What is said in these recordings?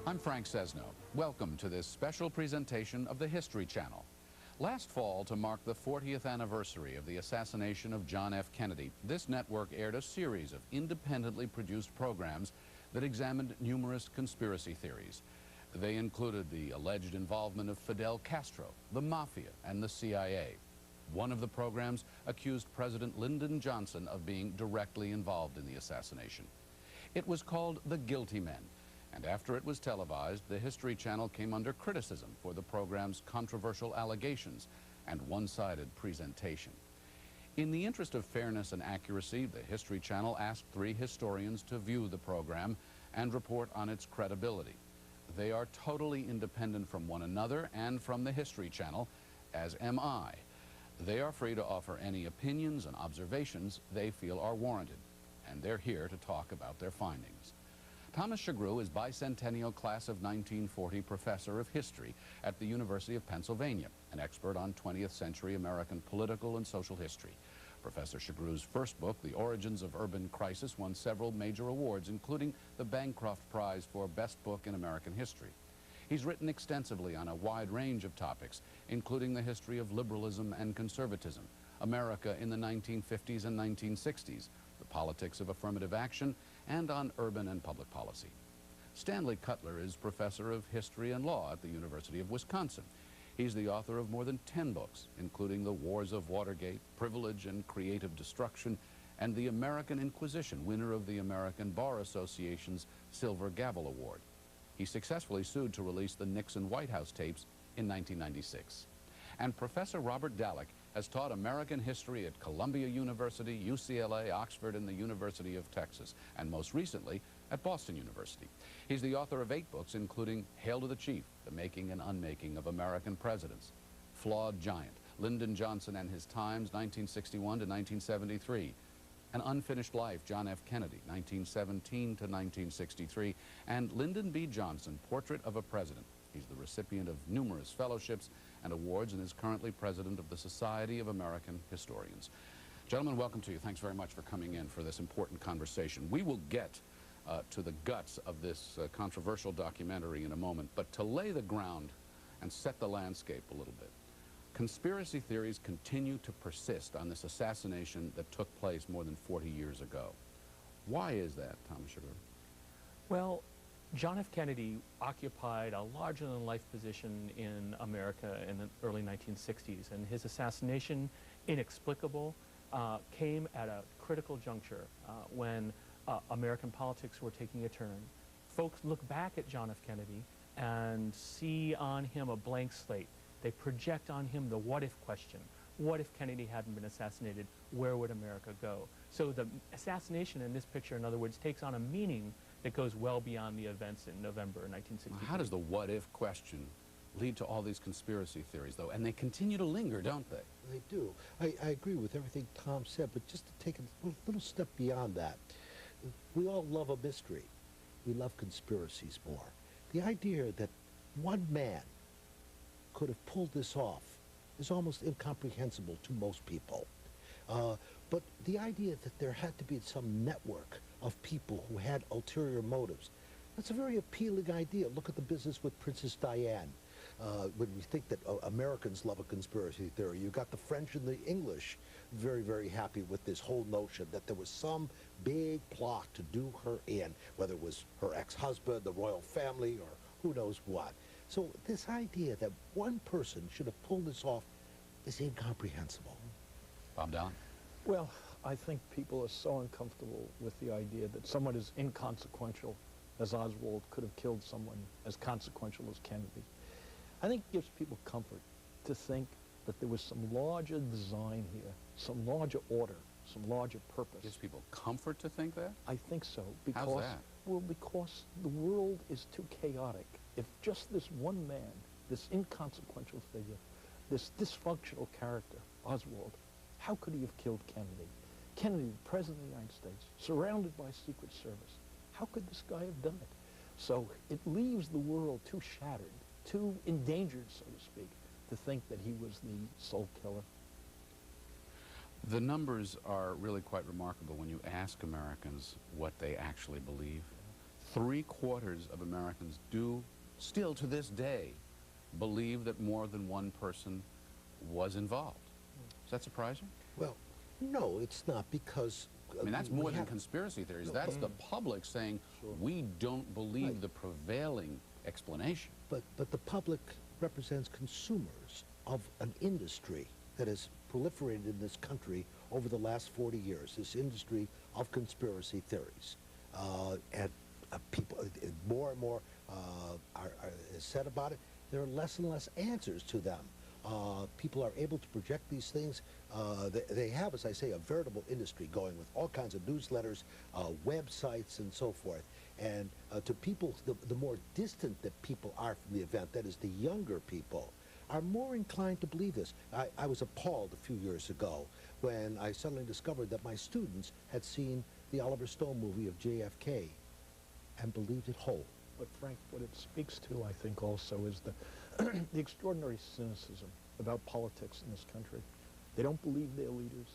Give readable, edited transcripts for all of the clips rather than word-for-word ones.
I'm Frank Sesno. Welcome to this special presentation of the History Channel. Last fall, to mark the 40th anniversary of the assassination of John F. Kennedy, this network aired a series of independently produced programs that examined numerous conspiracy theories. They included the alleged involvement of Fidel Castro, the Mafia, and the CIA. One of the programs accused President Lyndon Johnson of being directly involved in the assassination. It was called The Guilty Men, and after it was televised, the History Channel came under criticism for the program's controversial allegations and one-sided presentation. In the interest of fairness and accuracy, the History Channel asked 3 historians to view the program and report on its credibility. They are totally independent from one another and from the History Channel, as am I. They are free to offer any opinions and observations they feel are warranted, and they're here to talk about their findings. Thomas Shagru is bicentennial class of 1940 professor of history at the University of Pennsylvania, an expert on 20th century American political and social history. Professor Shagru's first book, The Origins of Urban Crisis, won several major awards, including the Bancroft Prize for Best Book in American History. He's written extensively on a wide range of topics, including the history of liberalism and conservatism, America in the 1950s and 1960s, the politics of affirmative action, and on urban and public policy. Stanley Cutler is professor of history and law at the University of Wisconsin. He's the author of more than 10 books, including The Wars of Watergate, Privilege and Creative Destruction, and The American Inquisition, winner of the American Bar Association's Silver Gavel Award. He successfully sued to release the Nixon White House tapes in 1996. And Professor Robert Dallek has taught American history at Columbia University, UCLA, Oxford, and the University of Texas, and most recently at Boston University. He's the author of 8 books, including Hail to the Chief, The Making and Unmaking of American Presidents, Flawed Giant, Lyndon Johnson and His Times, 1961 to 1973, An Unfinished Life, John F. Kennedy, 1917 to 1963, and Lyndon B. Johnson, Portrait of a President. He's the recipient of numerous fellowships and awards and is currently president of the Society of American Historians. Gentlemen, welcome to you. Thanks very much for coming in for this important conversation. We will get to the guts of this controversial documentary in a moment, but to lay the ground and set the landscape a little bit, conspiracy theories continue to persist on this assassination that took place more than 40 years ago. Why is that, Thomas Sugar? Well, John F. Kennedy occupied a larger-than-life position in America in the early 1960s, and his assassination, inexplicable, came at a critical juncture when American politics were taking a turn. Folks look back at John F. Kennedy and see on him a blank slate. They project on him the what-if question. What if Kennedy hadn't been assassinated? Where would America go? So the assassination in this picture, in other words, takes on a meaning that goes well beyond the events in November 1963. How does the what-if question lead to all these conspiracy theories, though? And they continue to linger, don't they? They do. I agree with everything Tom said, but just to take a little step beyond that, we all love a mystery. We love conspiracies more. The idea that one man could have pulled this off is almost incomprehensible to most people. But the idea that there had to be some network of people who had ulterior motives, that's a very appealing idea. Look at the business with Princess Diane. When we think that Americans love a conspiracy theory, you got the French and the English very, very happy with this whole notion that there was some big plot to do her in, whether it was her ex-husband, the royal family, or who knows what. So this idea that one person should have pulled this off is incomprehensible. Bob Down? Well, I think people are so uncomfortable with the idea that someone as inconsequential as Oswald could have killed someone as consequential as Kennedy. I think it gives people comfort to think that there was some larger design here, some larger order, some larger purpose. Gives people comfort to think that? I think so. Because, how's that? Well, because the world is too chaotic. If just this one man, this inconsequential figure, this dysfunctional character, Oswald, how could he have killed Kennedy? Kennedy, the President of the United States, surrounded by Secret Service. How could this guy have done it? So it leaves the world too shattered, too endangered, so to speak, to think that he was the sole killer. The numbers are really quite remarkable when you ask Americans what they actually believe. 3/4 of Americans do still to this day believe that more than one person was involved. Is that surprising? Well, no, it's not, because I mean, that's more than conspiracy theories. No, That's the public saying, we don't believe Right. the prevailing explanation. But the public represents consumers of an industry that has proliferated in this country over the last 40 years, this industry of conspiracy theories. And people, more and more is said about it. There are less and less answers to them. People are able to project these things. They have, as I say, a veritable industry going with all kinds of newsletters, websites, and so forth. And to people, the more distant that people are from the event, that is the younger people, are more inclined to believe this. I was appalled a few years ago when I suddenly discovered that my students had seen the Oliver Stone movie of JFK and believed it whole. But Frank, what it speaks to, I think, also is the extraordinary cynicism about politics in this country. They don't believe their leaders.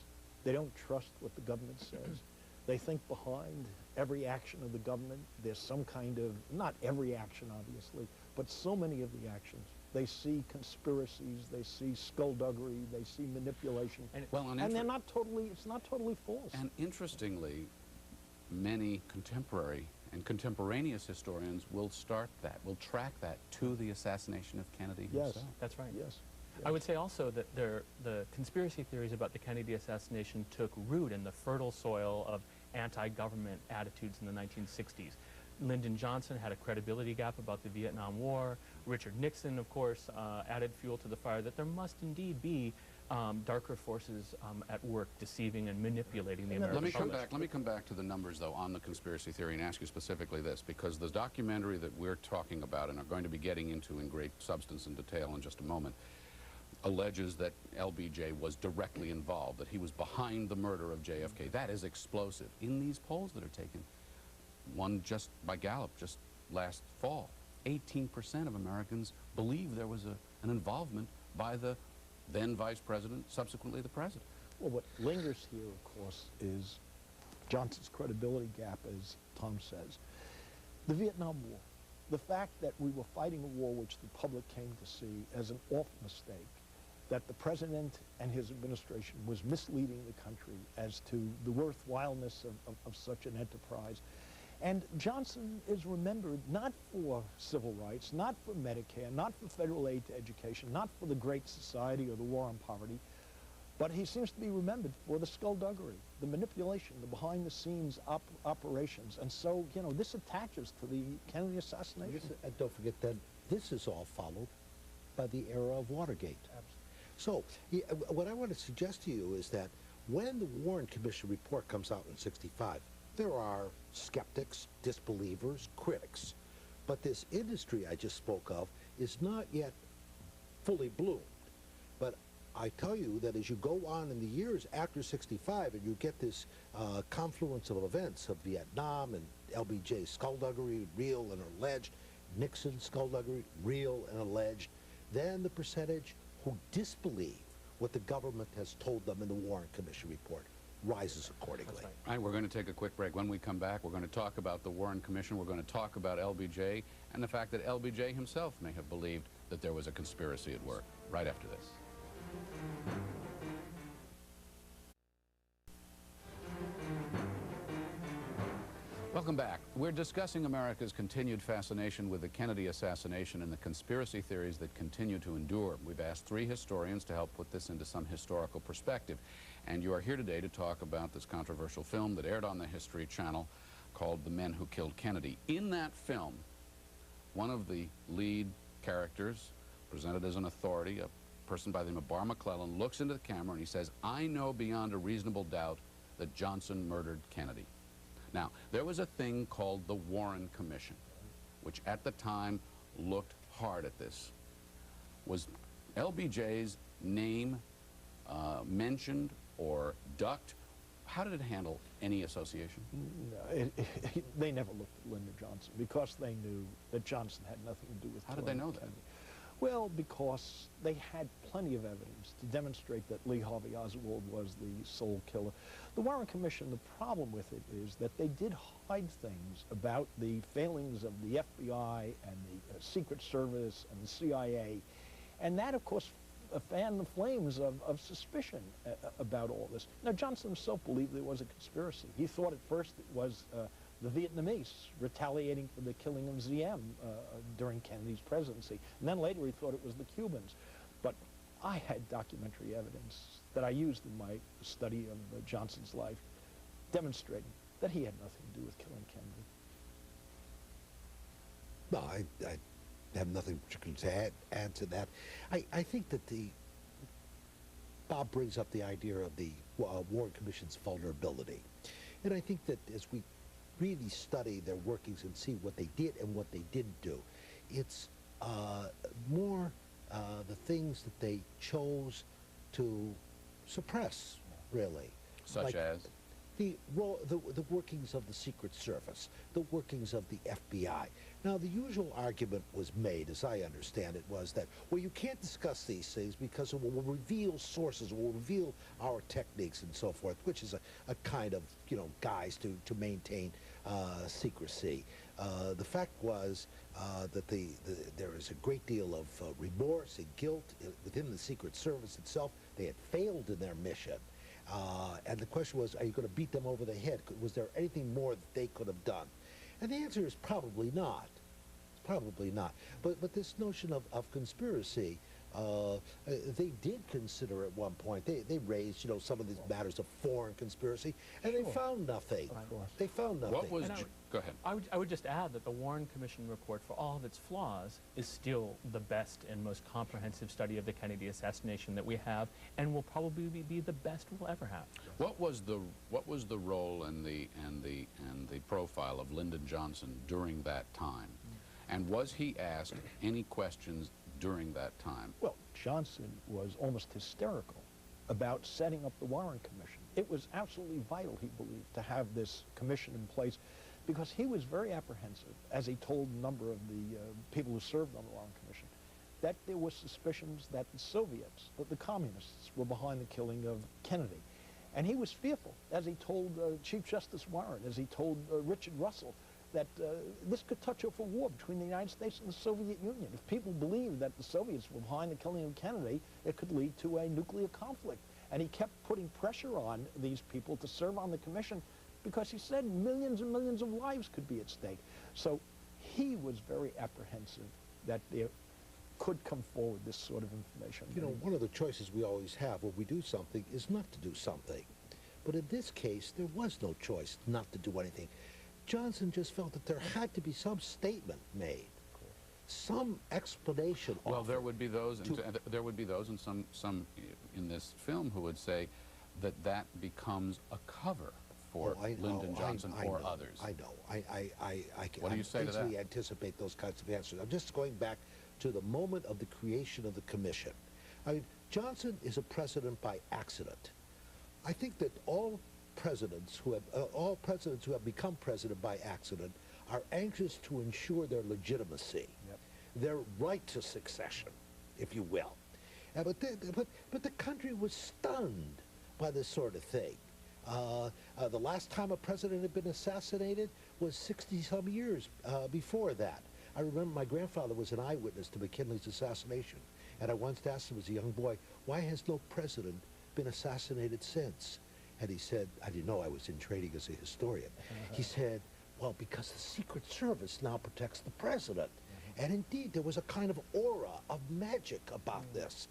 They don't trust what the government says. They think behind every action of the government, there's some kind of, not every action, obviously, but so many of the actions. They see conspiracies, they see skullduggery, they see manipulation. And they're not totally, it's not totally false. And interestingly, many contemporary and contemporaneous historians will start that, will track that to the assassination of Kennedy himself. Yes. That's right. Yes. I would say also that the conspiracy theories about the Kennedy assassination took root in the fertile soil of anti-government attitudes in the 1960s. Lyndon Johnson had a credibility gap about the Vietnam War. Richard Nixon, of course, added fuel to the fire that there must indeed be darker forces at work deceiving and manipulating the American public. Let me come back to the numbers, though, on the conspiracy theory and ask you specifically this, because the documentary that we're talking about and are going to be getting into in great substance and detail in just a moment alleges that LBJ was directly involved, that he was behind the murder of JFK. That is explosive. In these polls that are taken, one just by Gallup just last fall, 18% of Americans believe there was an involvement by the then vice president, subsequently the president. Well, what lingers here, of course, is Johnson's credibility gap, as Tom says. The Vietnam War, the fact that we were fighting a war which the public came to see as an awful mistake, that the president and his administration was misleading the country as to the worthwhileness of such an enterprise. And Johnson is remembered not for civil rights, not for Medicare, not for federal aid to education, not for the Great Society or the war on poverty, but he seems to be remembered for the skullduggery, the manipulation, the behind-the-scenes operations. And so, you know, this attaches to the Kennedy assassination. And don't forget that this is all followed by the era of Watergate. Absolutely. So, what I want to suggest to you is that when the Warren Commission report comes out in '65, there are skeptics, disbelievers, critics. But this industry I just spoke of is not yet fully bloomed. But I tell you that as you go on in the years after '65 and you get this confluence of events of Vietnam and LBJ skullduggery, real and alleged, Nixon skullduggery, real and alleged, then the percentage who disbelieve what the government has told them in the Warren Commission report rises accordingly. That's right. All right, we're going to take a quick break. When we come back, we're going to talk about the Warren Commission. We're going to talk about LBJ and the fact that LBJ himself may have believed that there was a conspiracy at work. Right after this. Welcome back. We're discussing America's continued fascination with the Kennedy assassination and the conspiracy theories that continue to endure. We've asked 3 historians to help put this into some historical perspective. And you are here today to talk about this controversial film that aired on the History Channel called The Men Who Killed Kennedy. In that film, one of the lead characters, presented as an authority, a person by the name of Bar McClellan, looks into the camera and he says, "I know beyond a reasonable doubt that Johnson murdered Kennedy." Now, there was a thing called the Warren Commission, which at the time looked hard at this. Was LBJ's name mentioned or ducked? How did it handle any association? No, they never looked at Lyndon Johnson because they knew that Johnson had nothing to do with How did they know that? Kennedy. Well, because they had plenty of evidence to demonstrate that Lee Harvey Oswald was the sole killer. The Warren Commission, the problem with it is that they did hide things about the failings of the FBI and the Secret Service and the CIA. And that, of course, fanned the flames of suspicion about all this. Now, Johnson himself believed there was a conspiracy. He thought at first it was the Vietnamese retaliating for the killing of Diem during Kennedy's presidency. And then later he thought it was the Cubans. But I had documentary evidence that I used in my study of Johnson's life demonstrating that he had nothing to do with killing Kennedy. No, I have nothing particular to add to that. I think that Bob brings up the idea of the Warren Commission's vulnerability. And I think that as we really study their workings and see what they did and what they didn't do, it's more the things that they chose to suppress, really. Such as? The workings of the Secret Service, the workings of the FBI. Now, the usual argument was made, as I understand it, was that, well, you can't discuss these things because it will reveal sources, it will reveal our techniques and so forth, which is a kind of, guise to maintain secrecy. The fact was that there is a great deal of remorse and guilt within the Secret Service itself. They had failed in their mission. And the question was, are you going to beat them over the head? Was there anything more that they could have done? And the answer is probably not. Probably not. But this notion of conspiracy, they did consider at one point, they raised, some of these matters of foreign conspiracy, and they found nothing. They found nothing. What was... Go ahead. I would just add that the Warren Commission report, for all of its flaws, is still the best and most comprehensive study of the Kennedy assassination that we have, and will probably be the best we'll ever have. What was the role and the profile of Lyndon Johnson during that time? And was he asked any questions during that time? Well, Johnson was almost hysterical about setting up the Warren Commission. It was absolutely vital, he believed, to have this commission in place, because he was very apprehensive, as he told a number of the people who served on the Warren Commission, that there were suspicions that the Soviets, that the communists, were behind the killing of Kennedy. And he was fearful, as he told Chief Justice Warren, as he told Richard Russell, that this could touch up a war between the United States and the Soviet Union. If people believed that the Soviets were behind the killing of Kennedy, it could lead to a nuclear conflict. And he kept putting pressure on these people to serve on the commission, because he said millions and millions of lives could be at stake. So he was very apprehensive that there could come forward this sort of information. One of the choices we always have when we do something is not to do something. But in this case, there was no choice not to do anything. Johnson just felt that there had to be some statement made, some explanation. Well, there would be those, and some in this film who would say that becomes a cover for Lyndon Johnson or others. I know. I can. What do you say to that? I anticipate those kinds of answers. I'm just going back to the moment of the creation of the commission. I mean, Johnson is a president by accident. I think that all presidents who have become president by accident are anxious to ensure their legitimacy, their right to succession, if you will. But the country was stunned by this sort of thing. The last time a president had been assassinated was 60-some years before that. I remember my grandfather was an eyewitness to McKinley's assassination, and I once asked him as a young boy, why has no president been assassinated since? And he said, I didn't know I was in training as a historian. He said, well, because the Secret Service now protects the president. And indeed, there was a kind of aura of magic about this.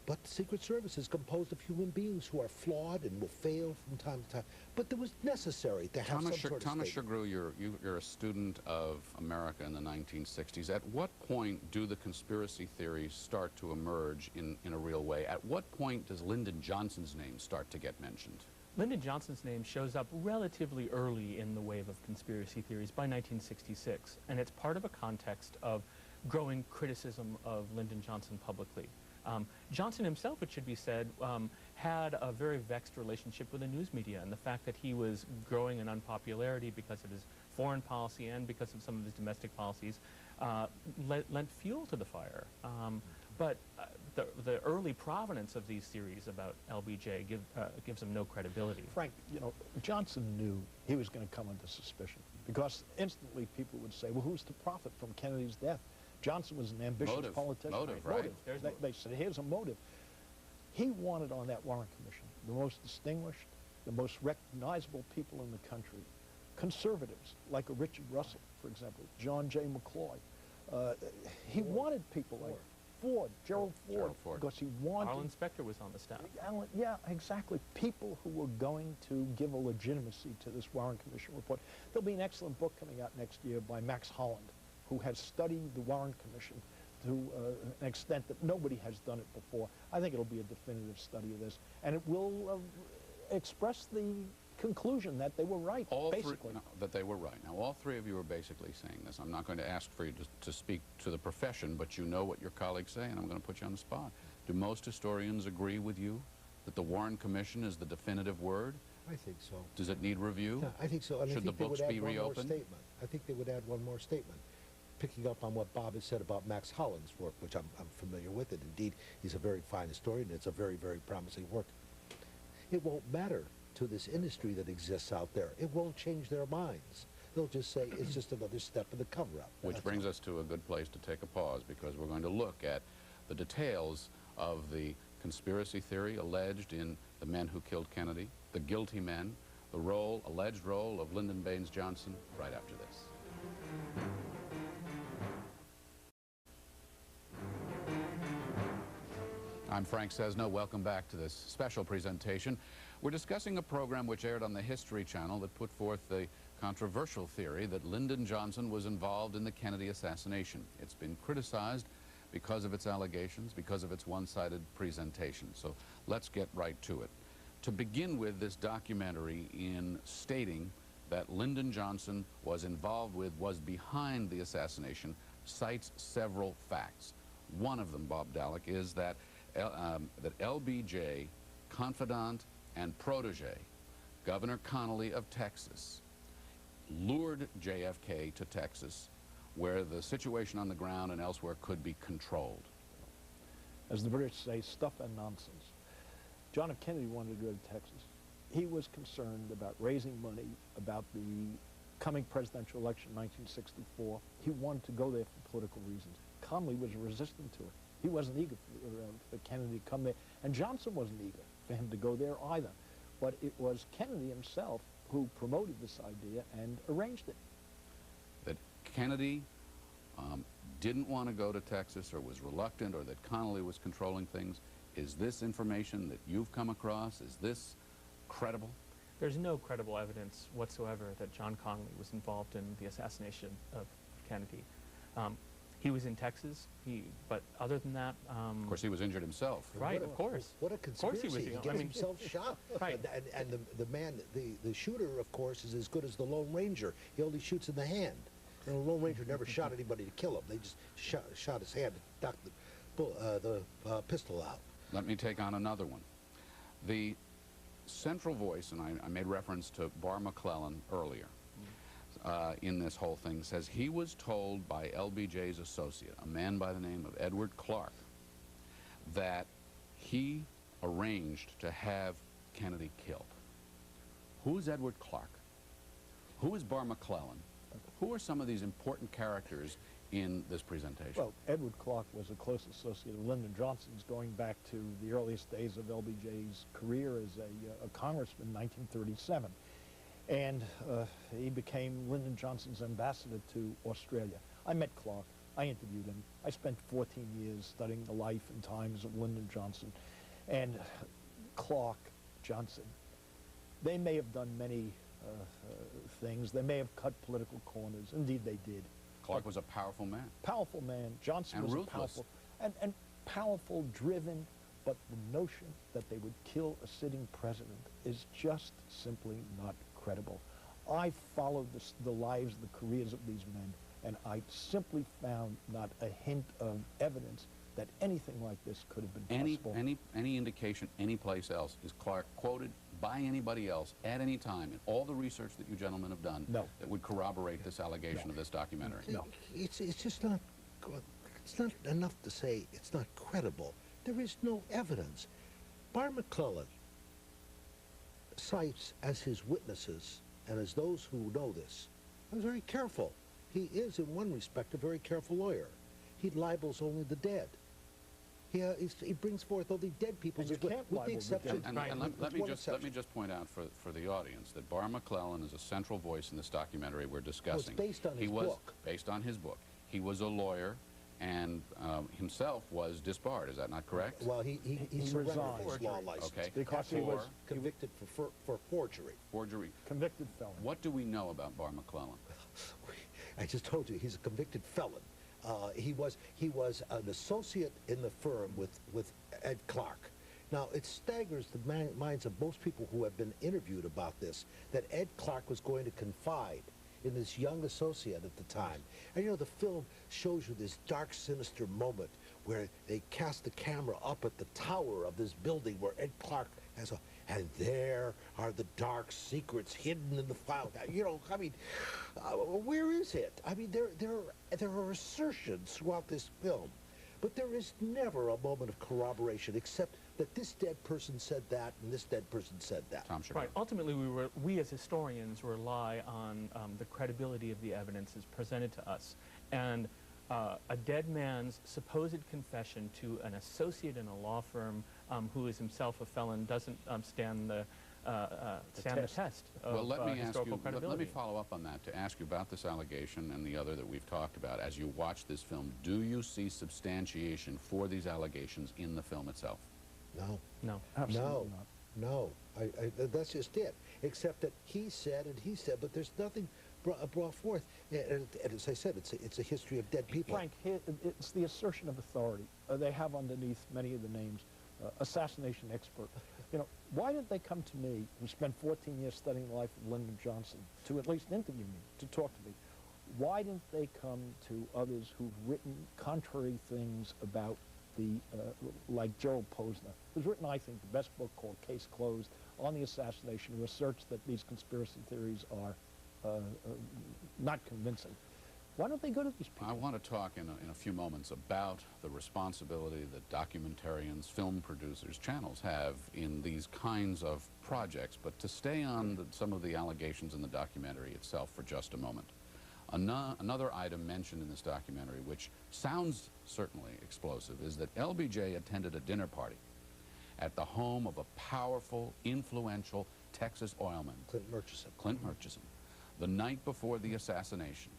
But the Secret Service is composed of human beings who are flawed and will fail from time to time. But it was necessary to have some sort of Thomas statement. Shagru, you're a student of America in the 1960s. At what point do the conspiracy theories start to emerge in a real way? At what point does Lyndon Johnson's name start to get mentioned? Lyndon Johnson's name shows up relatively early in the wave of conspiracy theories by 1966, and it's part of a context of growing criticism of Lyndon Johnson publicly. Johnson himself, it should be said, had a very vexed relationship with the news media, and the fact that he was growing in unpopularity because of his foreign policy and because of some of his domestic policies lent fuel to the fire. But the early provenance of these theories about LBJ gives them no credibility. Frank, you know, Johnson knew he was going to come under suspicion because instantly people would say, well, who's to profit from Kennedy's death? Johnson was an ambitious politician. Motive, right? They said, here's a motive. He wanted on that Warren Commission the most distinguished, the most recognizable people in the country, conservatives like a Richard Russell, for example, John J. McCloy. He wanted people like Gerald Ford, because he wanted... Arlen Specter was on the staff. Yeah, exactly. People who were going to give a legitimacy to this Warren Commission report. There'll be an excellent book coming out next year by Max Holland, who has studied the Warren Commission to an extent that nobody has done it before. I think it'll be a definitive study of this, and it will express the conclusion that they were right, basically. That they were right. Now, all three of you are basically saying this. I'm not going to ask for you to speak to the profession, but you know what your colleagues say, and I'm going to put you on the spot. Do most historians agree with you that the Warren Commission is the definitive word? I think so. Does it need review? Yeah, I think so. And Should the books be reopened? I think they would add one more statement, picking up on what Bob has said about Max Holland's work, which I'm familiar with, and indeed he's a very fine historian. It's a very, very promising work. It won't matter to this industry that exists out there. It won't change their minds. They'll just say it's just another step in the cover-up. Which brings us to a good place to take a pause, because we're going to look at the details of the conspiracy theory alleged in the men who killed Kennedy, the guilty men, the alleged role of Lyndon Baines Johnson, right after this. I'm Frank Sesno. Welcome back to this special presentation. We're discussing a program which aired on the History Channel that put forth the controversial theory that Lyndon Johnson was involved in the Kennedy assassination. It's been criticized because of its allegations, because of its one-sided presentation. So let's get right to it. To begin with, this documentary, in stating that Lyndon Johnson was involved with, was behind the assassination, cites several facts. One of them, Bob Dallek, is that LBJ, confidant and protege, Governor Connally of Texas, lured JFK to Texas, where the situation on the ground and elsewhere could be controlled. As the British say, stuff and nonsense. John F. Kennedy wanted to go to Texas. He was concerned about raising money, about the coming presidential election in 1964. He wanted to go there for political reasons. Connally was resistant to it. He wasn't eager for Kennedy to come there, and Johnson wasn't eager for him to go there either. But it was Kennedy himself who promoted this idea and arranged it. That Kennedy didn't want to go to Texas, or was reluctant, or that Connally was controlling things. Is this information that you've come across, is this credible? There's no credible evidence whatsoever that John Connally was involved in the assassination of Kennedy. He was in Texas, but other than that... of course, he was injured himself. Right, of course. What a conspiracy. Of course he was. He gets himself shot. Right. And the man, the shooter, of course, is as good as the Lone Ranger. He only shoots in the hand. And the Lone Ranger never shot anybody to kill him. They just shot his hand and knocked the pistol out. Let me take on another one. The central voice, and I made reference to Bar McClellan earlier, in this whole thing, says he was told by LBJ's associate, a man by the name of Edward Clark, that he arranged to have Kennedy killed. Who is Edward Clark? Who is Bar McClellan? Who are some of these important characters in this presentation? Well, Edward Clark was a close associate of Lyndon Johnson's going back to the earliest days of LBJ's career as a congressman in 1937. And he became Lyndon Johnson's ambassador to Australia. I met Clark. I interviewed him. I spent 14 years studying the life and times of Lyndon Johnson. And Clark, Johnson, they may have done many things. They may have cut political corners. Indeed, they did. Clark was a powerful man. Powerful man. Johnson was ruthless. a powerful, and powerful, driven, but the notion that they would kill a sitting president is just simply not credible. I followed the lives, the careers of these men, and I simply found not a hint of evidence that anything like this could have been possible. Any indication anyplace else? Is Clark quoted, by anybody else at any time in all the research that you gentlemen have done No. that would corroborate this allegation of this documentary? No. It's just not, it's not enough to say it's not credible. There is no evidence. Bar McClellan cites as his witnesses and as those who know this, I'm very careful. He is, in one respect, a very careful lawyer. He libels only the dead. He brings forth only dead people, And you with can't the libel the exception. dead. And with let me one just exception. point out for the audience that Bar McClellan is a central voice in this documentary we're discussing. based on he his was book. Based on his book. He was a lawyer and himself was disbarred. Is that not correct? Well, he surrendered resigned. his law license. Okay. Because he was Convicted for forgery. Forgery. convicted felon. What do we know about Bar McClellan? I just told you, he's a convicted felon. He was an associate in the firm with Ed Clark. Now, it staggers the minds of most people who have been interviewed about this, that Ed Clark was going to confide in this young associate at the time. And you know, the film shows you this dark, sinister moment where they cast the camera up at the tower of this building where Ed Clark has a, and there are the dark secrets hidden in the file. You know, I mean, where is it? I mean, there are assertions throughout this film, but there is never a moment of corroboration except that this dead person said that and this dead person said that. Tom Shapiro. Right. Ultimately, we as historians rely on the credibility of the evidence as presented to us. And a dead man's supposed confession to an associate in a law firm who is himself a felon doesn't stand the test of Well, let me ask historical you, credibility. let me follow up on that to ask you about this allegation and the other that we've talked about. As you watch this film, do you see substantiation for these allegations in the film itself? No. No. Absolutely No, not. no. That's just it. Except that he said and he said, but there's nothing brought forth. And as I said, it's a history of dead people. Frank, it's the assertion of authority. They have underneath many of the names, assassination expert. You know, why didn't they come to me, who spent 14 years studying the life of Lyndon Johnson, to at least interview me, to talk to me? Why didn't they come to others who've written contrary things about like Gerald Posner, who's written, I think, the best book called Case Closed on the assassination, who asserts that these conspiracy theories are not convincing. Why don't they go to these people? I want to talk in a few moments about the responsibility that documentarians, film producers, channels have in these kinds of projects, but to stay on some of the allegations in the documentary itself for just a moment. Another item mentioned in this documentary, which sounds certainly explosive, is that LBJ attended a dinner party at the home of a powerful, influential Texas oilman, Clint Murchison, the night before the assassination.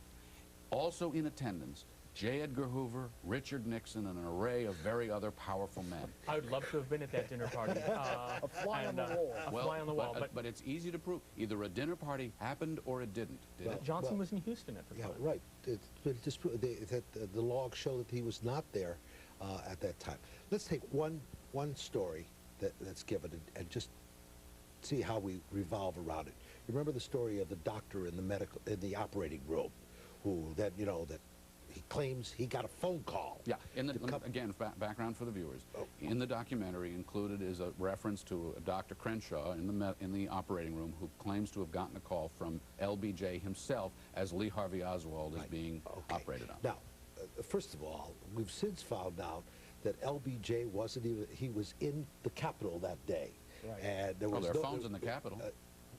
Also in attendance, J. Edgar Hoover, Richard Nixon, and an array of very other powerful men. I would love to have been at that dinner party. A fly on the wall. A fly on the wall. But it's easy to prove. Either a dinner party happened or it didn't, did it? Johnson was in Houston at the time. Yeah, right. The logs show that he was not there at that time. Let's take one story that's given and just see how we revolve around it. You remember the story of the doctor in the operating room, who that he claims he got a phone call. Yeah, again, background for the viewers. In the documentary included is a reference to Dr. Crenshaw in the operating room, who claims to have gotten a call from LBJ himself as Lee Harvey Oswald is being operated on. Now, first of all, we've since found out that LBJ wasn't even, he was in the Capitol that day. Right. And there was There are phones in the Capitol.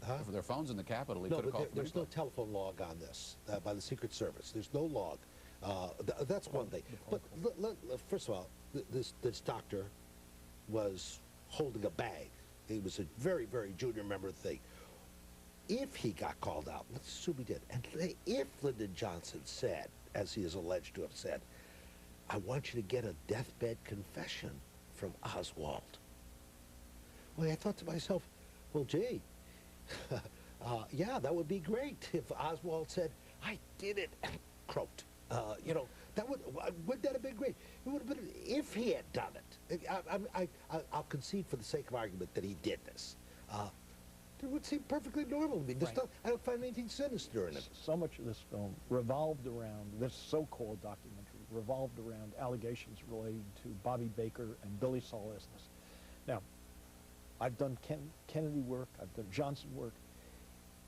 If there are phones in the Capitol, he could have called there's no telephone log on this by the Secret Service. There's no log. That's one thing. But first of all, this doctor was holding a bag. He was a very, very junior member of the thing. If he got called out, let's assume he did, and if Lyndon Johnson said, as he is alleged to have said, I want you to get a deathbed confession from Oswald. Well, I thought to myself, well, gee, yeah, that would be great if Oswald said, I did it, and croaked. You know, wouldn't that have been great? It would have been if he had done it. I'll concede for the sake of argument that he did this. It would seem perfectly normal to me. Right. I don't find anything sinister in it. So much of this film revolved around, this so-called documentary, revolved around allegations related to Bobby Baker and Billy Saul Estes. Now, I've done Kennedy work, I've done Johnson work.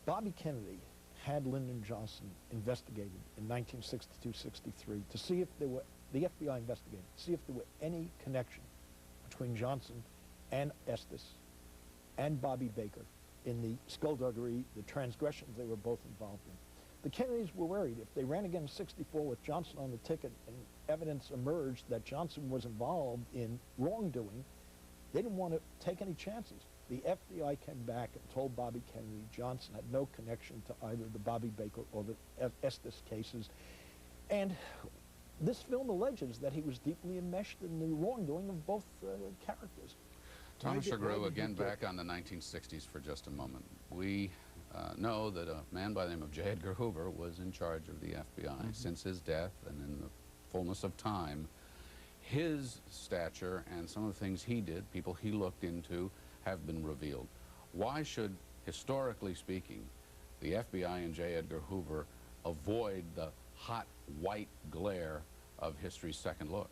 Bobby Kennedy had Lyndon Johnson investigated in 1962-63 to see if there were, the FBI investigated, to see if there were any connection between Johnson and Estes and Bobby Baker in the skullduggery, the transgressions they were both involved in. The Kennedys were worried if they ran again in 64 with Johnson on the ticket and evidence emerged that Johnson was involved in wrongdoing, they didn't want to take any chances. The FBI came back and told Bobby Kennedy Johnson had no connection to either the Bobby Baker or the Estes cases. And this film alleges that he was deeply enmeshed in the wrongdoing of both characters. Thomas Shagru, again back on the 1960s for just a moment. We know that a man by the name of J. Edgar Hoover was in charge of the FBI since his death, and in the fullness of time, his stature and some of the things he did, people he looked into, have been revealed. Why should, historically speaking, the FBI and J. Edgar Hoover avoid the hot white glare of history's second look?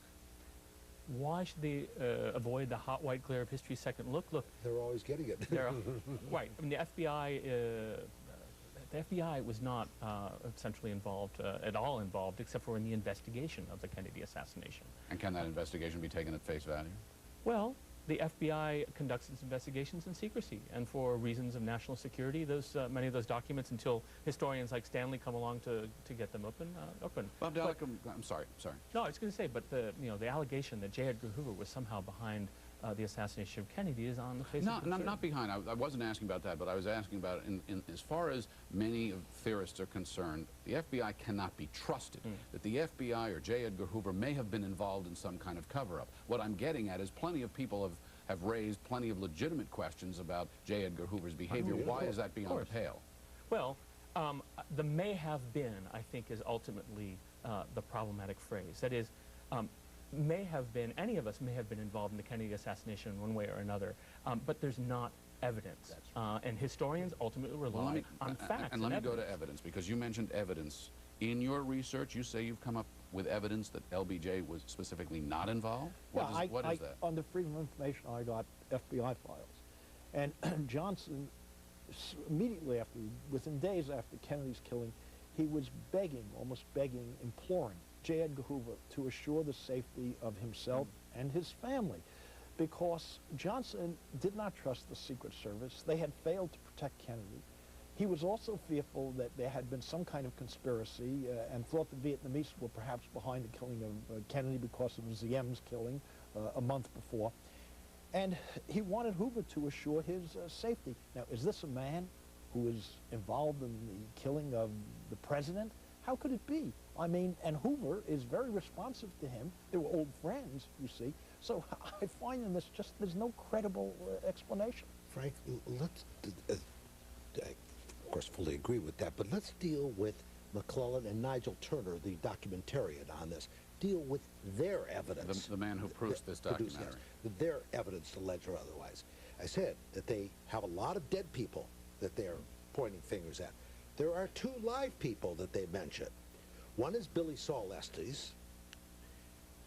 Why should they avoid the hot white glare of history's second look? Look, They're always getting it. right. I mean, the FBI was not essentially involved, at all involved, except for in the investigation of the Kennedy assassination. And can that investigation be taken at face value? Well, the FBI conducts its investigations in secrecy, and for reasons of national security, those many of those documents, until historians like Stanley come along to get them open. Bob Dallek, I'm sorry. No, I was going to say, but the allegation that J. Edgar Hoover was somehow behind the assassination of Kennedy is on the face of the truth. Not behind. I wasn't asking about that, but I was asking about in as far as many of theorists are concerned, the FBI cannot be trusted. That the FBI or J. Edgar Hoover may have been involved in some kind of cover-up. What I'm getting at is plenty of people have raised plenty of legitimate questions about J. Edgar Hoover's behavior. Why is that beyond the pale? Well, the may have been, I think, is ultimately the problematic phrase. That is, may have been, any of us may have been involved in the Kennedy assassination in one way or another, but there's not evidence. And historians ultimately rely on facts. And let me go to evidence, because you mentioned evidence. In your research, you say you've come up with evidence that LBJ was specifically not involved? What is that? On the Freedom of Information, I got FBI files. And Johnson, immediately after, within days after Kennedy's killing, he was begging, almost begging, imploring J. Edgar Hoover to assure the safety of himself and his family, because Johnson did not trust the Secret Service. They had failed to protect Kennedy. He was also fearful that there had been some kind of conspiracy and thought the Vietnamese were perhaps behind the killing of Kennedy because of Ziem's killing a month before. And he wanted Hoover to assure his safety. Now, is this a man who is involved in the killing of the president? How could it be? I mean, and Hoover is very responsive to him. They were old friends, you see. So I find in this just, there's no credible explanation. Frank, let's, I, of course, fully agree with that, but let's deal with McClellan and Nigel Turner, the documentarian on this. Deal with their evidence. The man who produced this documentary. Their evidence, alleged or otherwise. I said that they have a lot of dead people that they're pointing fingers at. There are two live people that they mention. One is Billy Saul Estes.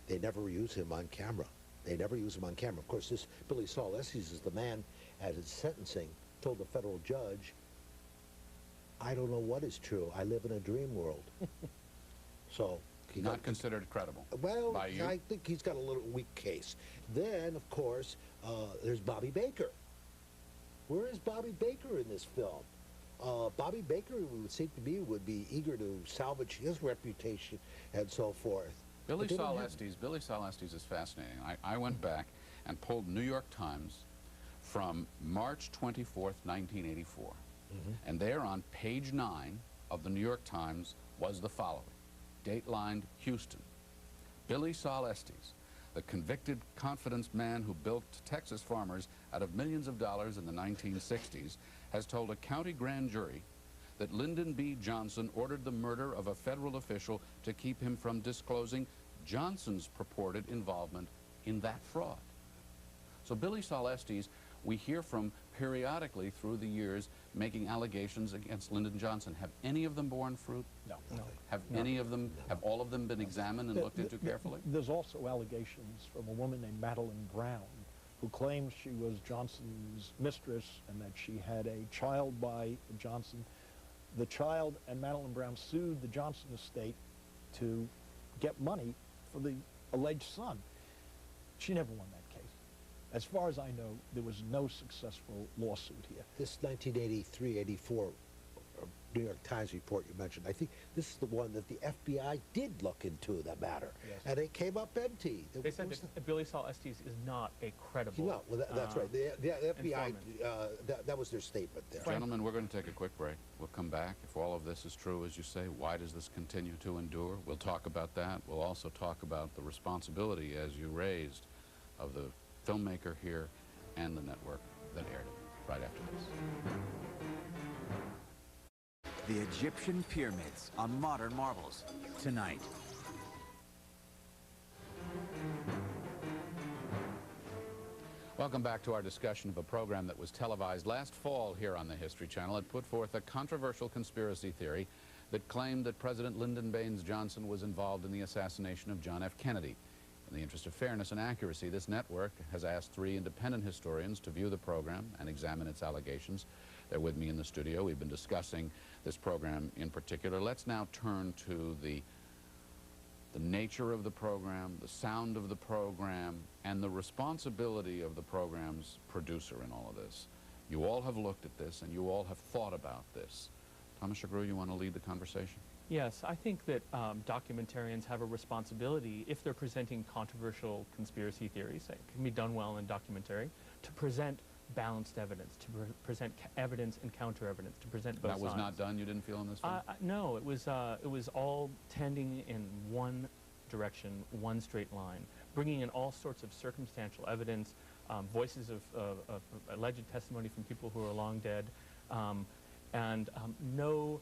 They never use him on camera. They never use him on camera. Of course, this Billy Saul Estes is the man at his sentencing told the federal judge, I don't know what is true. I live in a dream world. So he not considered credible. Well, by you? I think he's got a little weak case. Then, of course, there's Bobby Baker. Where is Bobby Baker in this film? Bobby Baker, it would seem to me, would be eager to salvage his reputation and so forth. Billy Saul Estes is fascinating. I went back and pulled New York Times from March 24th, 1984. And there on page 9 of the New York Times was the following, datelined Houston. Billy Saul Estes, the convicted confidence man who built Texas farmers out of millions of dollars in the 1960s, has told a county grand jury that Lyndon B. Johnson ordered the murder of a federal official to keep him from disclosing Johnson's purported involvement in that fraud. So Billy Saul Estes, we hear from periodically through the years making allegations against Lyndon Johnson. Have any of them borne fruit? No. Have any of them, have all of them been examined and looked into carefully? There's also allegations from a woman named Madeline Brown, who claims she was Johnson's mistress and that she had a child by Johnson. The child and Madeline Brown sued the Johnson estate to get money for the alleged son. She never won that case. As far as I know, there was no successful lawsuit here. This 1983-84 New York Times report you mentioned, I think this is the one that the FBI did look into the matter, Yes. and it came up empty. They said that Billy Saul Estes is not a credible. No, well, that's right. The FBI, informant. that was their statement there. Gentlemen, we're going to take a quick break. We'll come back. If all of this is true, as you say, why does this continue to endure? We'll talk about that. We'll also talk about the responsibility, as you raised, of the filmmaker here and the network that aired it right after this. The Egyptian pyramids on Modern Marvels, tonight. Welcome back to our discussion of a program that was televised last fall here on the History Channel. It put forth a controversial conspiracy theory that claimed that President Lyndon Baines Johnson was involved in the assassination of John F. Kennedy. In the interest of fairness and accuracy, this network has asked 3 independent historians to view the program and examine its allegations. They're with me in the studio. We've been discussing this program in particular. Let's now turn to the nature of the program, the sound of the program, and the responsibility of the program's producer in all of this. You all have looked at this, and you all have thought about this. Thomas Shagru, you want to lead the conversation? Yes, I think that documentarians have a responsibility, if they're presenting controversial conspiracy theories, that can be done well in documentary, to present balanced evidence, to present evidence and counter evidence, to present both sides. That was not done, you didn't feel, in this film? No, it was all tending in one direction, one straight line, bringing in all sorts of circumstantial evidence, voices of alleged testimony from people who are long dead, and no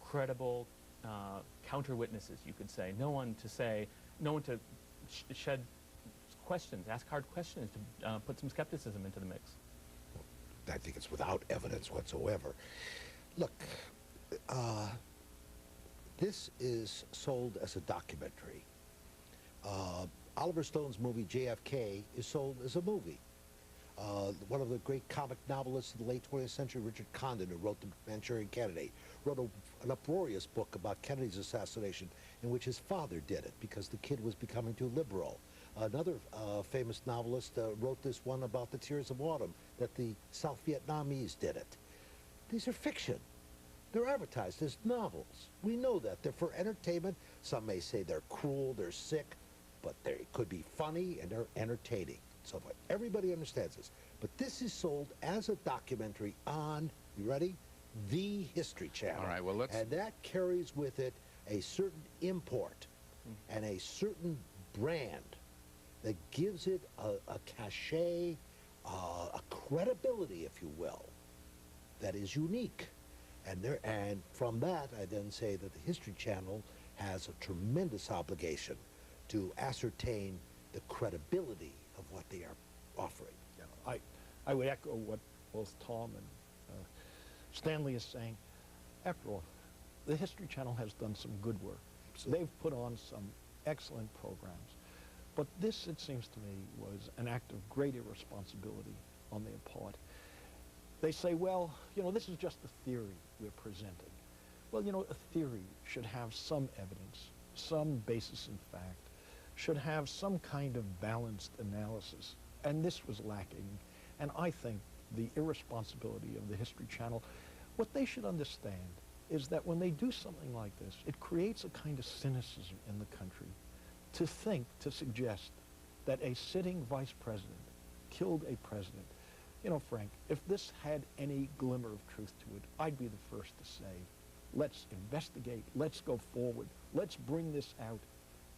credible counter witnesses, you could say. No one to shed questions, ask hard questions, to put some skepticism into the mix. I think it's without evidence whatsoever. Look, this is sold as a documentary. Oliver Stone's movie JFK is sold as a movie. One of the great comic novelists of the late 20th century, Richard Condon, who wrote The Manchurian Candidate, wrote an uproarious book about Kennedy's assassination in which his father did it because the kid was becoming too liberal. Another famous novelist wrote this one about the Tears of Autumn, that the South Vietnamese did it. These are fiction. They're advertised as novels. We know that. They're for entertainment. Some may say they're cruel, they're sick, but they could be funny and they're entertaining. So everybody understands this. But this is sold as a documentary on, you ready? The History Channel. All right, well, let's... And that carries with it a certain import and a certain brand that gives it a cachet, a credibility, if you will, that is unique. And from that, I then say that the History Channel has a tremendous obligation to ascertain the credibility of what they are offering. Yeah, I would echo what both Tom and Stanley is saying. After all, the History Channel has done some good work. Absolutely. They've put on some excellent programs. But this, it seems to me, was an act of great irresponsibility on their part. They say, well, you know, this is just a theory we're presenting. Well, you know, a theory should have some evidence, some basis in fact, should have some kind of balanced analysis. And this was lacking. And I think the irresponsibility of the History Channel, what they should understand is that when they do something like this, it creates a kind of cynicism in the country to think, to suggest that a sitting vice president killed a president. You know, Frank, if this had any glimmer of truth to it, I'd be the first to say, let's investigate, let's go forward, let's bring this out.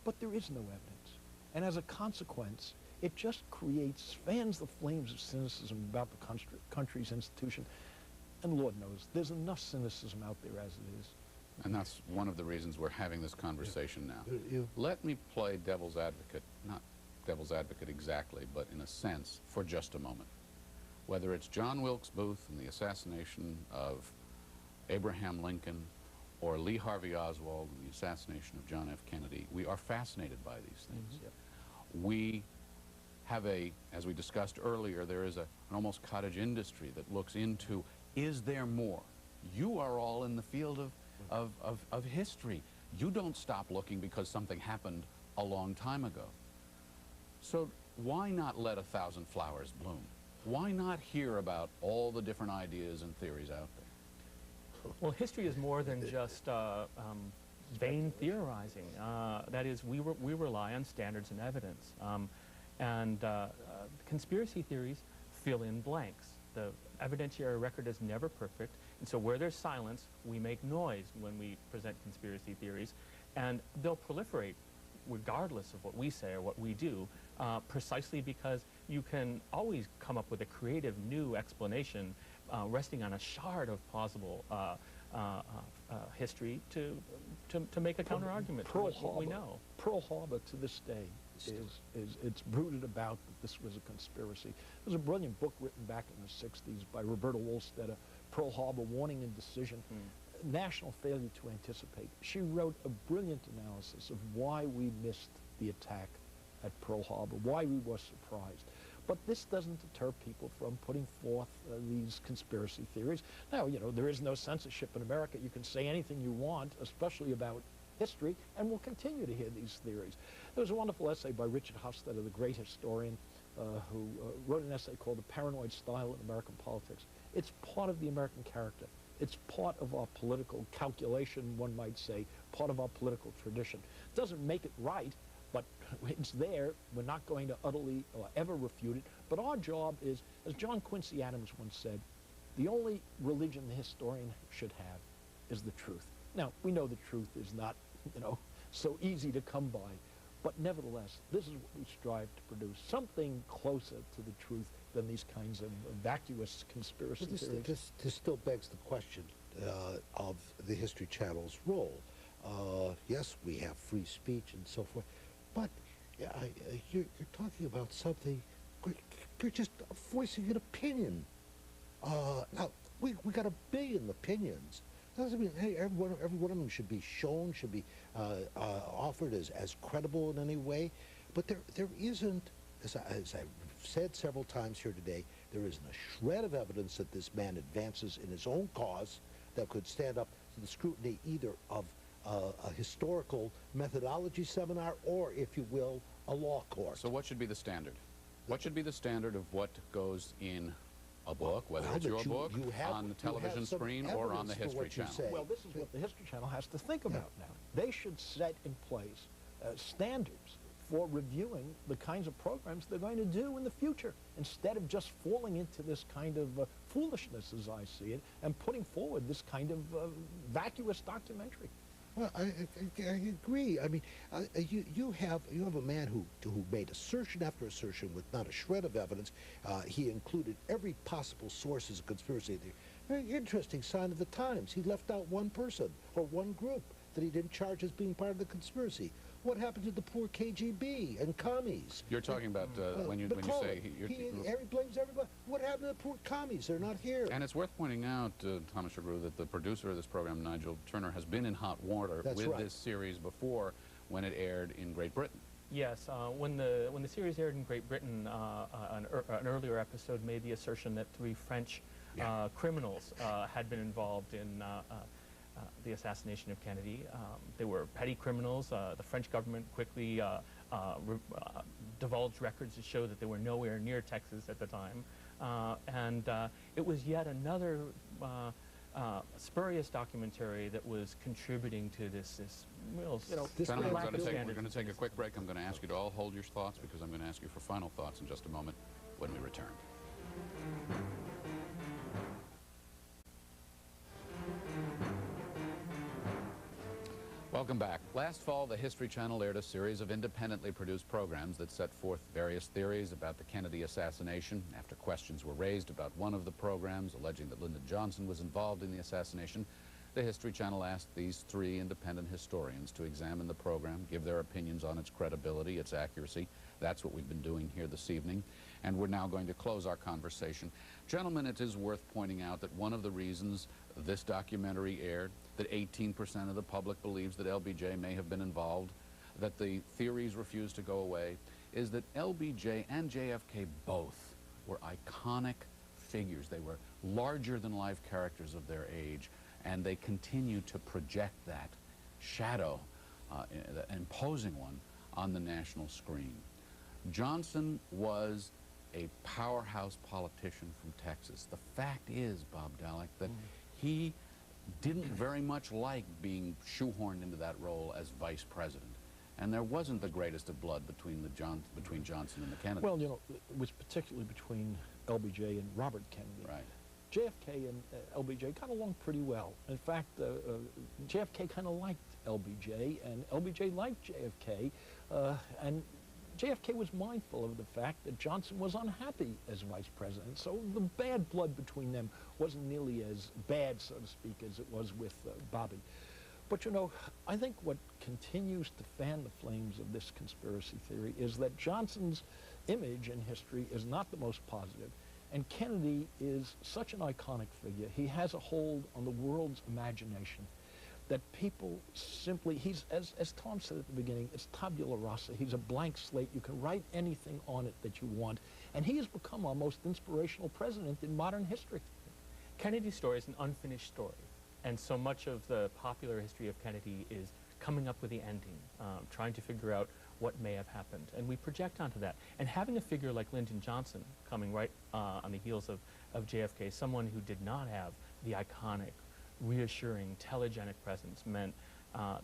But there is no evidence. And as a consequence, it just fans the flames of cynicism about the country's institution. And Lord knows, there's enough cynicism out there as it is. And that's one of the reasons we're having this conversation now. Let me play devil's advocate, not devil's advocate exactly, but in a sense, for just a moment. Whether it's John Wilkes Booth and the assassination of Abraham Lincoln, or Lee Harvey Oswald and the assassination of John F. Kennedy, we are fascinated by these things. We have as we discussed earlier, there is an almost cottage industry that looks into, is there more? You are all in the field of history. You don't stop looking because something happened a long time ago. So why not let 1,000 flowers bloom? Why not hear about all the different ideas and theories out there? Well, history is more than just vain theorizing. That is, we rely on standards and evidence. Conspiracy theories fill in blanks. The evidentiary record is never perfect, and so where there's silence, we make noise when we present conspiracy theories, and they'll proliferate regardless of what we say or what we do, precisely because you can always come up with a creative new explanation resting on a shard of plausible history to make a counter-argument to what we know. Pearl Harbor to this day it's brooded about that this was a conspiracy. There's a brilliant book written back in the 60s by Roberta Wohlstetter, Pearl Harbor, Warning and Decision. National failure to anticipate. She wrote a brilliant analysis of why we missed the attack at Pearl Harbor, why we were surprised. But this doesn't deter people from putting forth these conspiracy theories. Now, you know, there is no censorship in America. You can say anything you want, especially about history, and we'll continue to hear these theories. There was a wonderful essay by Richard Hofstadter, the great historian, who wrote an essay called The Paranoid Style in American Politics. It's part of the American character. It's part of our political calculation, one might say, part of our political tradition. It doesn't make it right, but it's there. We're not going to utterly or ever refute it. But our job is, as John Quincy Adams once said, the only religion the historian should have is the truth. Now, we know the truth is not, you know, so easy to come by. But nevertheless, this is what we strive to produce, something closer to the truth than these kinds of vacuous conspiracy theories. This still begs the question of the History Channel's role. Yes, we have free speech and so forth, but you're talking about something, you're just voicing an opinion. Now, we got 1 billion opinions. Doesn't mean, hey, every one of them should be shown, should be offered as credible in any way. But there isn't, as I've said several times here today, there isn't a shred of evidence that this man advances in his own cause that could stand up to the scrutiny either of a historical methodology seminar or, if you will, a law court. So what should be the standard? What should be the standard of what goes in a book, whether it's your book, on the television screen, or on the History Channel? Well, this is what the History Channel has to think about now. They should set in place standards for reviewing the kinds of programs they're going to do in the future, instead of just falling into this kind of foolishness, as I see it, and putting forward this kind of vacuous documentary. Well, I agree. I mean, you have a man who made assertion after assertion with not a shred of evidence. He included every possible source as a conspiracy theory. Very interesting sign of the times. He left out one person or one group that he didn't charge as being part of the conspiracy. What happened to the poor KGB and commies? You're talking about when you say... He blames everybody. What happened to the poor commies? They're not here. And it's worth pointing out, Thomas Shagru, that the producer of this program, Nigel Turner, has been in hot water with this series before when it aired in Great Britain. Yes, when the series aired in Great Britain, an earlier episode made the assertion that 3 French criminals had been involved in the assassination of Kennedy. They were petty criminals. The French government quickly divulged records to show that they were nowhere near Texas at the time. It was yet another spurious documentary that was contributing to this real... Gentlemen, we're going to take a quick break. I'm going to ask you to all hold your thoughts, because I'm going to ask you for final thoughts in just a moment when we return. Welcome back. Last fall, the History Channel aired a series of independently produced programs that set forth various theories about the Kennedy assassination. After questions were raised about one of the programs, alleging that Lyndon Johnson was involved in the assassination, the History Channel asked these 3 independent historians to examine the program, give their opinions on its credibility, its accuracy. That's what we've been doing here this evening, and we're now going to close our conversation. Gentlemen, it is worth pointing out that one of the reasons this documentary aired, that 18% of the public believes that LBJ may have been involved, that the theories refuse to go away, is that LBJ and JFK both were iconic figures. They were larger-than-life characters of their age, and they continue to project that shadow, the imposing one, on the national screen. Johnson was a powerhouse politician from Texas. The fact is, Bob Dallek, that he didn't very much like being shoehorned into that role as vice president. And there wasn't the greatest of blood between Johnson and the Kennedys. Well, you know, it was particularly between LBJ and Robert Kennedy. Right. JFK and LBJ got along pretty well. In fact, JFK kind of liked LBJ, and LBJ liked JFK, and JFK was mindful of the fact that Johnson was unhappy as vice president, so the bad blood between them wasn't nearly as bad, so to speak, as it was with Bobby. But you know, I think what continues to fan the flames of this conspiracy theory is that Johnson's image in history is not the most positive, and Kennedy is such an iconic figure. He has a hold on the world's imagination that people simply, he's, as Tom said at the beginning, it's tabula rasa. He's a blank slate. You can write anything on it that you want. And he has become our most inspirational president in modern history. Kennedy's story is an unfinished story. And so much of the popular history of Kennedy is coming up with the ending, trying to figure out what may have happened. And we project onto that. And having a figure like Lyndon Johnson coming right on the heels of JFK, someone who did not have the iconic, reassuring, telegenic presence meant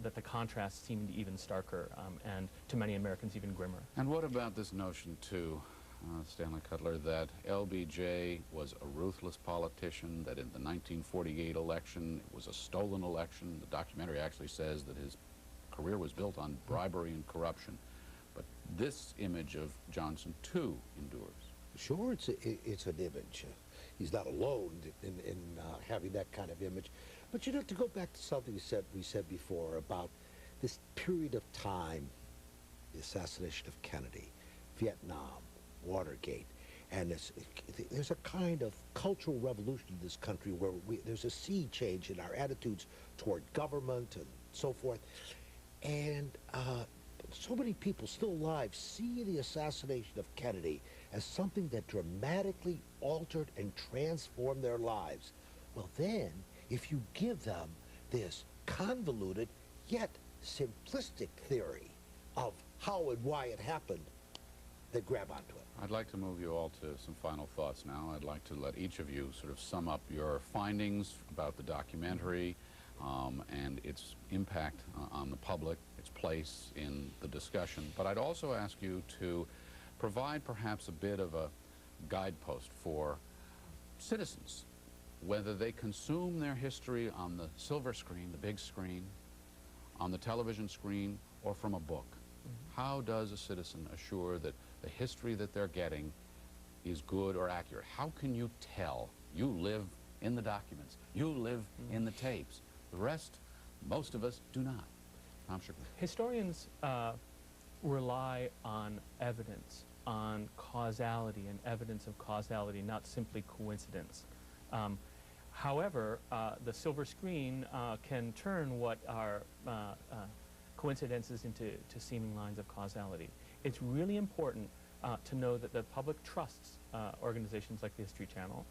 that the contrast seemed even starker and to many Americans even grimmer. And what about this notion, too, Stanley Cutler, that LBJ was a ruthless politician, that in the 1948 election it was a stolen election? The documentary actually says that his career was built on bribery and corruption. But this image of Johnson, too, endures. Sure, it's an image. He's not alone in having that kind of image. But you know, to go back to something we said before about this period of time, the assassination of Kennedy, Vietnam, Watergate, and there's a kind of cultural revolution in this country where there's a sea change in our attitudes toward government and so forth. And so many people still alive see the assassination of Kennedy as something that dramatically altered and transformed their lives. Well then, if you give them this convoluted yet simplistic theory of how and why it happened, they grab onto it. I'd like to move you all to some final thoughts now. I'd like to let each of you sort of sum up your findings about the documentary and its impact on the public, its place in the discussion. But I'd also ask you to provide perhaps a bit of a guidepost for citizens, whether they consume their history on the silver screen, the big screen, on the television screen, or from a book. How does a citizen assure that the history that they're getting is good or accurate? How can you tell? You live in the documents. You live in the tapes. The rest, most of us, do not. Tom Schickman. Historians rely on evidence, on causality and evidence of causality, not simply coincidence. However, the silver screen can turn what are coincidences into seeming lines of causality. It's really important to know that the public trusts organizations like the History Channel.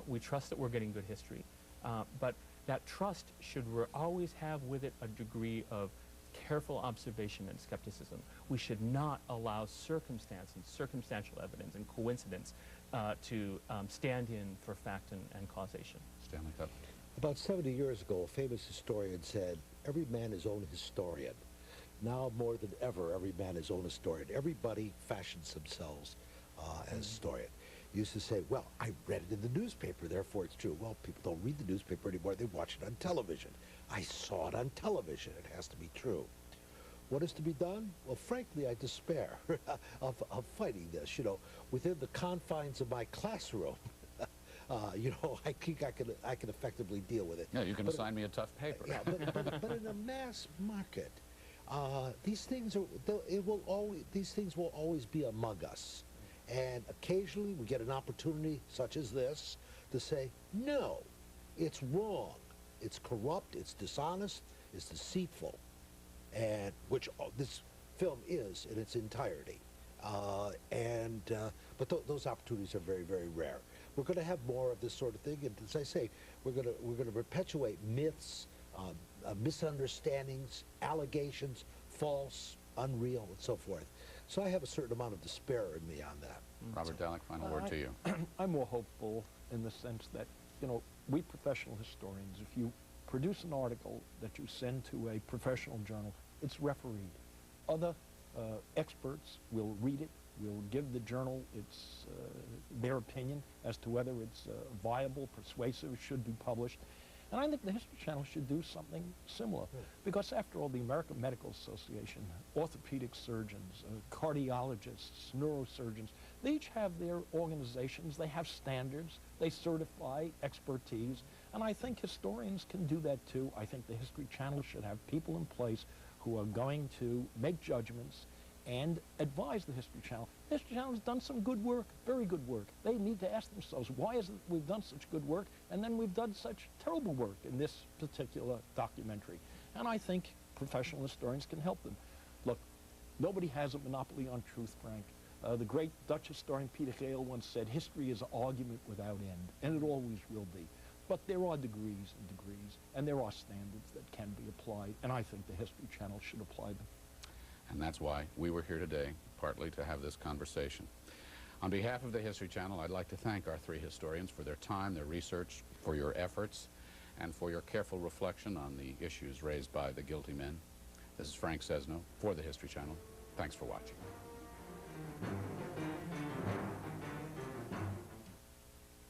We trust that we're getting good history, but that trust should always have with it a degree of careful observation and skepticism. We should not allow circumstance and circumstantial evidence and coincidence to stand in for fact and causation. Stanley Cutler. About 70 years ago, a famous historian said, "Every man his own historian." Now more than ever, every man his own historian. Everybody fashions themselves as a historian. He used to say, well, I read it in the newspaper, therefore it's true. Well, people don't read the newspaper anymore. They watch it on television. I saw it on television. It has to be true. What is to be done? Well, frankly, I despair of fighting this, you know, within the confines of my classroom. You know, I think I can effectively deal with it. Yeah, you can assign me a tough paper. Yeah, but in a mass market, these things will always be among us. And occasionally we get an opportunity such as this to say, no, it's wrong, it's corrupt, it's dishonest, it's deceitful, and which this film is in its entirety. But those opportunities are very, very rare. We're going to have more of this sort of thing, and as I say, we're going to perpetuate myths, misunderstandings, allegations, false, unreal, and so forth. So I have a certain amount of despair in me on that. Robert Dallek, final word to you. I'm more hopeful in the sense that, you know, we professional historians, if you produce an article that you send to a professional journal, it's refereed. Other experts will read it, will give the journal its their opinion as to whether it's viable, persuasive, should be published. And I think the History Channel should do something similar. Because after all, the American Medical Association, orthopedic surgeons, cardiologists, neurosurgeons, they each have their organizations, they have standards, they certify expertise, and I think historians can do that too. I think the History Channel should have people in place who are going to make judgments and advise the History Channel. The History Channel has done some good work, very good work. They need to ask themselves, why is it we've done such good work, and then we've done such terrible work in this particular documentary? And I think professional historians can help them. Look, nobody has a monopoly on truth, Frank. The great Dutch historian Peter Geel once said, history is an argument without end, and it always will be. But there are degrees and degrees, and there are standards that can be applied, and I think the History Channel should apply them. And that's why we were here today, partly to have this conversation. On behalf of the History Channel, I'd like to thank our three historians for their time, their research, for your efforts, and for your careful reflection on the issues raised by the guilty men. This is Frank Sesno for the History Channel. Thanks for watching.